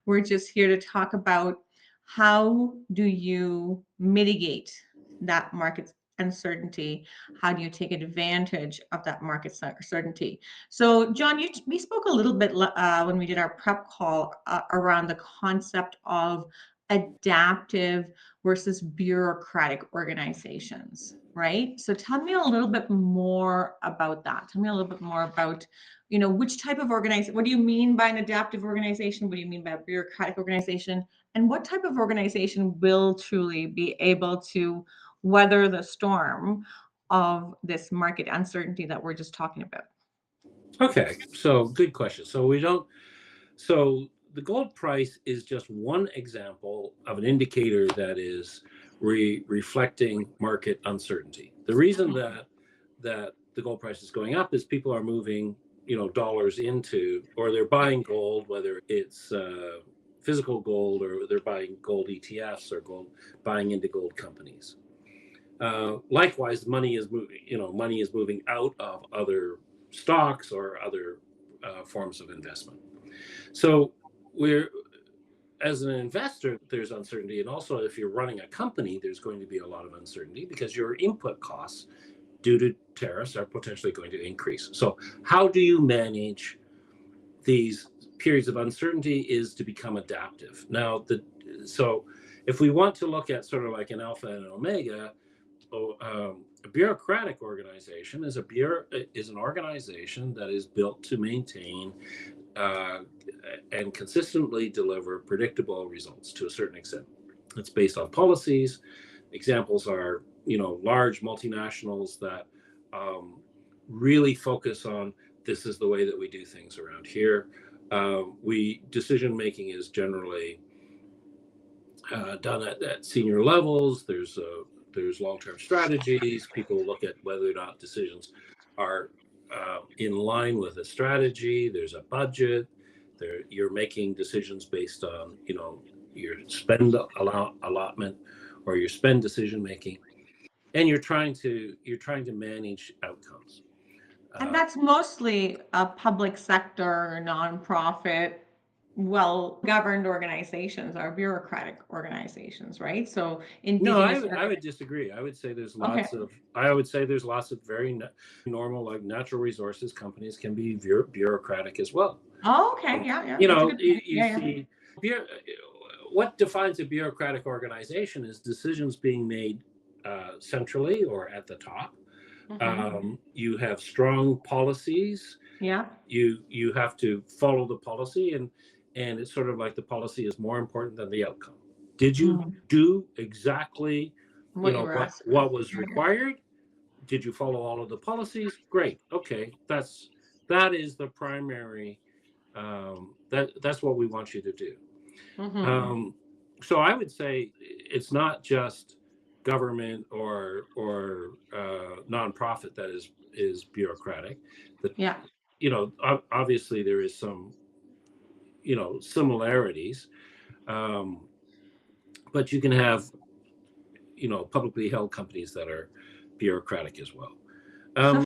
We're just here to talk about how do you mitigate that market uncertainty? How do you take advantage of that market certainty? So, John, we spoke a little bit when we did our prep call around the concept of adaptive versus bureaucratic organizations, right? So tell me a little bit more about that. Tell me a little bit more about, which type of organization, what do you mean by an adaptive organization? What do you mean by a bureaucratic organization? And what type of organization will truly be able to weather the storm of this market uncertainty that we're just talking about? Okay, so good question. So the gold price is just one example of an indicator that is reflecting market uncertainty. The reason that the gold price is going up is people are moving, dollars into, or they're buying gold, whether it's physical gold or they're buying gold ETFs or buying into gold companies. Likewise, money is moving out of other stocks or other forms of investment. So as an investor, there's uncertainty. And also, if you're running a company, there's going to be a lot of uncertainty because your input costs due to tariffs are potentially going to increase. So how do you manage these periods of uncertainty is to become adaptive. Now, so if we want to look at sort of like an alpha and an omega, a bureaucratic organization is an organization that is built to maintain and consistently deliver predictable results to a certain extent. It's based on policies. Examples are, large multinationals that really focus on this is the way that we do things around here. Decision making is generally done at senior levels. There's long-term strategies. People look at whether or not decisions are in line with a strategy. There's a budget. You're making decisions based on your spend allotment or your spend decision making, and you're trying to manage outcomes. And that's mostly a public sector, nonprofit, well-governed organizations are bureaucratic organizations, right? So No, indigenous. I would disagree. I would say there's Okay. lots of very normal, like natural resources companies can be bureaucratic as well. Oh, okay. Yeah. That's a good point. You see, what defines a bureaucratic organization is decisions being made centrally or at the top. You have strong policies. Yeah. You have to follow the policy, and it's sort of like the policy is more important than the outcome. Did you do exactly what was required? Did you follow all of the policies? Great. Okay, that is the primary. That's what we want you to do. So I would say it's not just government or nonprofit that is bureaucratic. Obviously there is some similarities, but you can have publicly held companies that are bureaucratic as well.